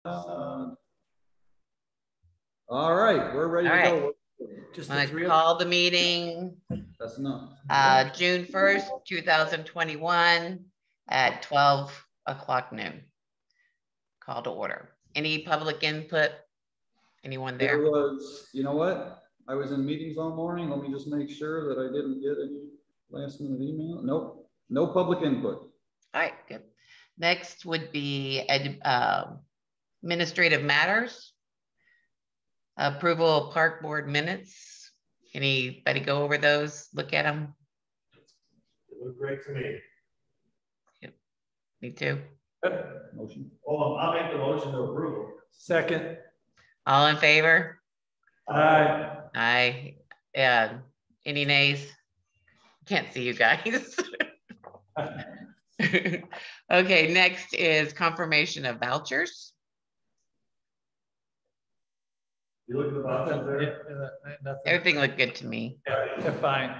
All right, we're ready to go. Just I call the meeting. That's enough. June 1st, 2021 at 12 o'clock noon. Call to order. Any public input? Anyone there? There was, you know what? I was in meetings all morning. Let me just make sure that I didn't get any last minute email. Nope, no public input. All right, good. Next would be administrative matters. Approval of park board minutes. Anybody go over those? Look at them. It looked great to me. Yep. Me too. Motion. Oh, I'll make the motion to approve. Second. All in favor? Aye. Aye. Any nays? Can't see you guys. Okay, next is confirmation of vouchers. You look at the vouchers there? Yeah, Everything looked good to me. yeah, they're fine.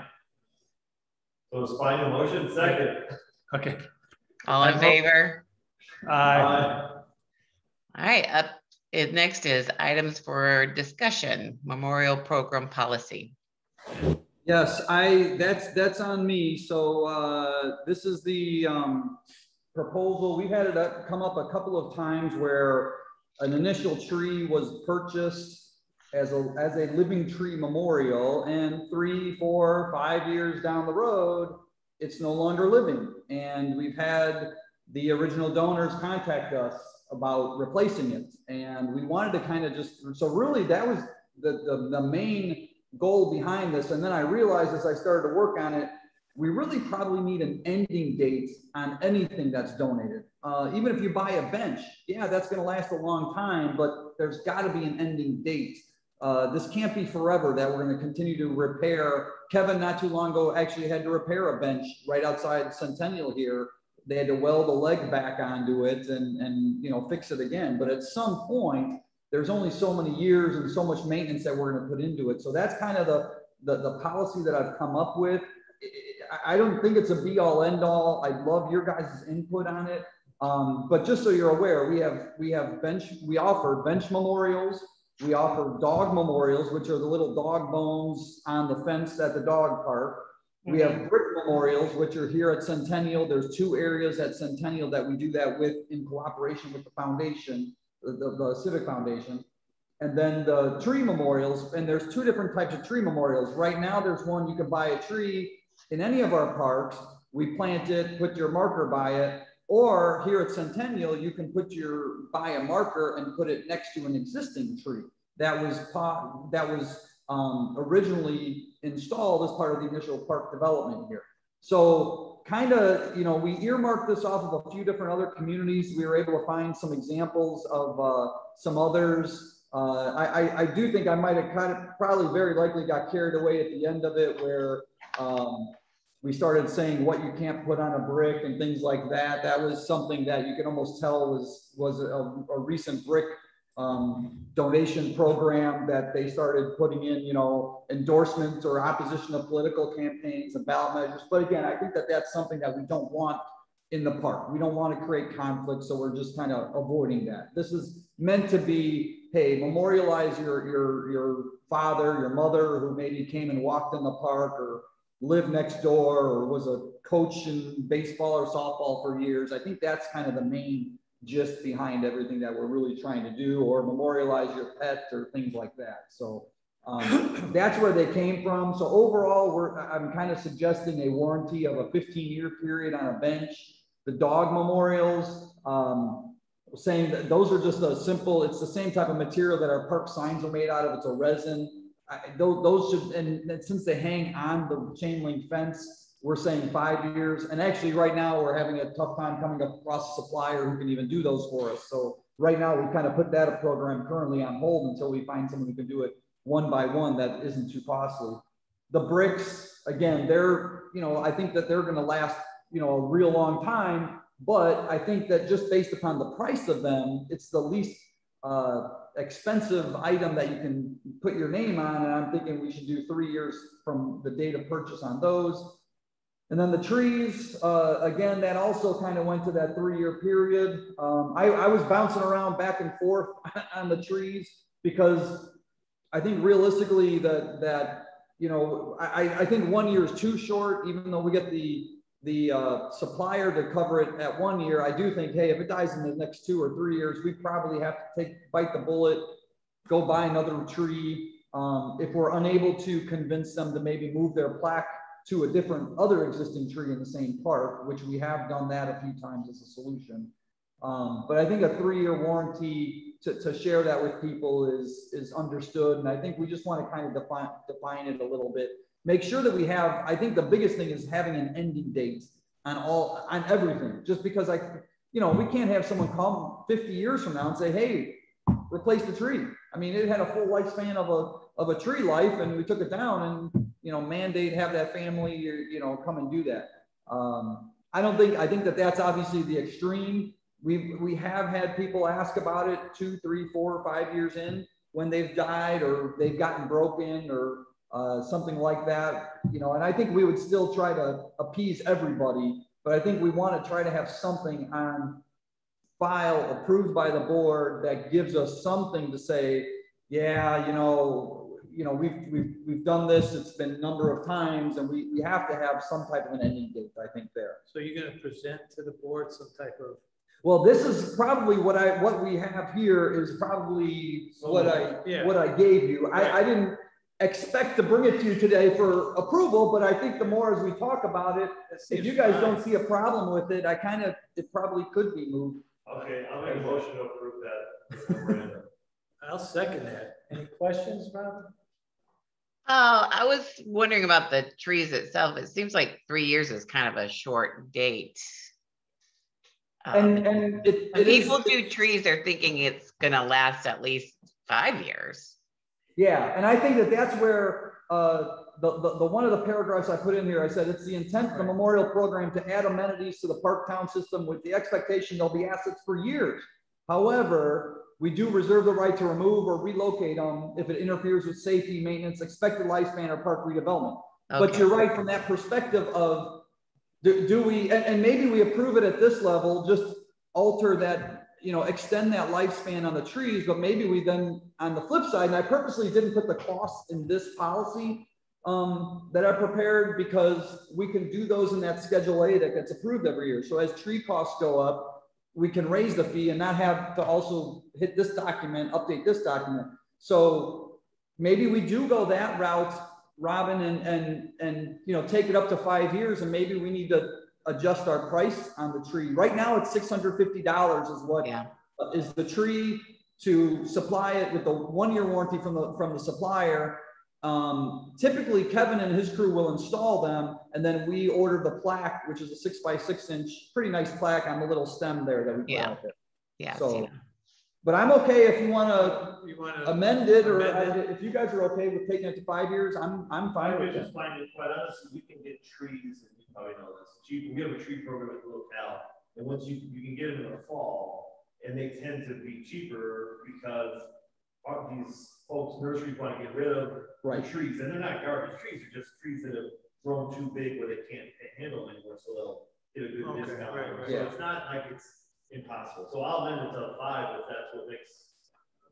So it's final motion, second. Okay. All in favor? Aye. All right, up next is items for discussion, memorial program policy. Yes, that's on me. So this is the proposal. We've had it come up a couple of times where an initial tree was purchased as a living tree memorial, and 3, 4, 5 years down the road, it's no longer living. And we've had the original donors contact us about replacing it. And we wanted to kind of just, so really that was the main goal behind this. And then I realized as I started to work on it, we really probably need an ending date on anything that's donated. Even if you buy a bench, yeah, that's gonna last a long time, but there's gotta be an ending date. This can't be forever that we're gonna continue to repair. Kevin, not too long ago, actually had to repair a bench right outside Centennial here. They had to weld a leg back onto it and you know, fix it again. But at some point, there's only so many years and so much maintenance that we're gonna put into it. So that's kind of the policy that I've come up with. I don't think it's a be all end all. I love your guys' input on it. But just so you're aware, we offer bench memorials. We offer dog memorials, which are the little dog bones on the fence at the dog park. We have brick memorials, which are here at Centennial. There's 2 areas at Centennial that we do that with in cooperation with the foundation, the Civic Foundation. And then the tree memorials, and there's 2 different types of tree memorials. Right now, there's one you can buy a tree in any of our parks. We plant it, put your marker by it, or here at Centennial, you can buy a marker and put it next to an existing tree that was originally installed as part of the initial park development here. So kind of, you know, we earmarked this off of a few different other communities. We were able to find some examples of some others. I do think I might have probably very likely got carried away at the end of it where we started saying what you can't put on a brick and things like that. That was something that you can almost tell was a recent brick donation program that they started putting in, you know, endorsements or opposition of political campaigns and ballot measures. But again, I think that that's something that we don't want in the park. We don't want to create conflict, so we're just kind of avoiding that. This is meant to be, hey, memorialize your father, your mother, who maybe came and walked in the park or lived next door or was a coach in baseball or softball for years. I think that's kind of the main gist behind everything that we're really trying to do, or memorialize your pet or things like that. So that's where they came from. So overall, I'm kind of suggesting a warranty of a 15-year period on a bench. The dog memorials, saying that those are just a simple, it's the same type of material that our park signs are made out of. It's a resin. Those should, and since they hang on the chain link fence, we're saying 5 years. And actually right now we're having a tough time coming across a supplier who can even do those for us. So right now we kind of put that program currently on hold until we find someone who can do it one by one that isn't too costly. The bricks, again, they're, you know, I think that they're going to last, you know, a real long time, but I think that just based upon the price of them, it's the least expensive item that you can put your name on. And I'm thinking we should do 3 years from the date of purchase on those. And then the trees, again, that also kind of went to that 3-year period. I was bouncing around back and forth on the trees because I think realistically that you know, I think 1 year is too short, even though we get the supplier to cover it at 1 year. I do think, hey, if it dies in the next 2 or 3 years, we probably have to bite the bullet, go buy another tree. If we're unable to convince them to maybe move their plaque to a different other existing tree in the same park, which we have done that a few times as a solution. But I think a 3-year warranty to share that with people is understood. And I think we just want to kind of define it a little bit. Make sure that we have, I think the biggest thing is having an ending date on everything, just because you know, we can't have someone come 50 years from now and say, hey, replace the tree. I mean, it had a full lifespan of a tree life, and we took it down and, you know, mandate have that family, you know, come and do that. I think that that's obviously the extreme. We have had people ask about it 2, 3, 4, 5 years in when they've died or they've gotten broken or something like that, you know, and I think we would still try to appease everybody, but I think we want to try to have something on file approved by the board that gives us something to say, yeah, you know, we've done this, it's been a number of times, and we have to have some type of an ending date, I think, there. So you're going to present to the board some type of. Well, this is probably what we have here is probably what I gave you. I didn't expect to bring it to you today for approval, but I think the more as we talk about it, if you guys don't see a problem with it, it probably could be moved. Okay, I'll make a motion to approve that. I'll second that. Any questions, Rob? I was wondering about the trees itself. It seems like 3 years is kind of a short date. And when people do trees, they're thinking it's going to last at least 5 years. Yeah, and I think that's where the one of the paragraphs I put in here, I said it's the intent of the memorial program to add amenities to the park town system with the expectation there'll be assets for years. However, we do reserve the right to remove or relocate them if it interferes with safety, maintenance, expected lifespan, or park redevelopment. Okay. But you're right from that perspective of do we, and maybe we approve it at this level, just alter that, you know, extend that lifespan on the trees, but maybe we then, on the flip side, and I purposely didn't put the costs in this policy that I prepared because we can do those in that Schedule A that gets approved every year. So as tree costs go up, we can raise the fee and not have to also hit this document, update this document. So maybe we do go that route, Robin, and you know, take it up to 5 years, and maybe we need to adjust our price on the tree. Right now it's $650 is what is the tree to supply it with the 1 year warranty from the supplier. Typically Kevin and his crew will install them, and then we order the plaque, which is a 6x6 inch, pretty nice plaque on the little stem there that we put out there. Yeah. So, but I'm okay if you want to amend it, or if you guys are okay with taking it to 5 years, I'm fine with it. Just find it, quite honestly, we can get trees, and you probably know this. You can give a tree program at the locale, and once you can get them in the fall, and they tend to be cheaper because these folks nurseries want to get rid of the trees, and they're not garbage trees; they're just trees that have grown too big where they can't handle anymore, so they'll get a good discount. So it's not like it's impossible. So I'll amend it to 5 if that's what makes.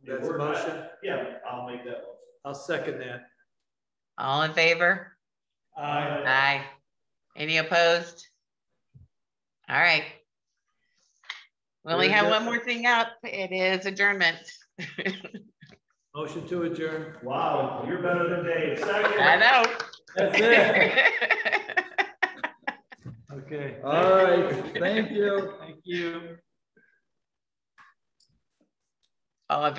That's a motion. Yeah, I'll make that motion. I'll second that. All in favor? Aye. Aye. Any opposed? All right. We only have one more thing up. It is adjournment. Motion to adjourn. Wow, you're better than Dave. Second. I know. That's it. Okay. All right. Thank you. Thank you. All in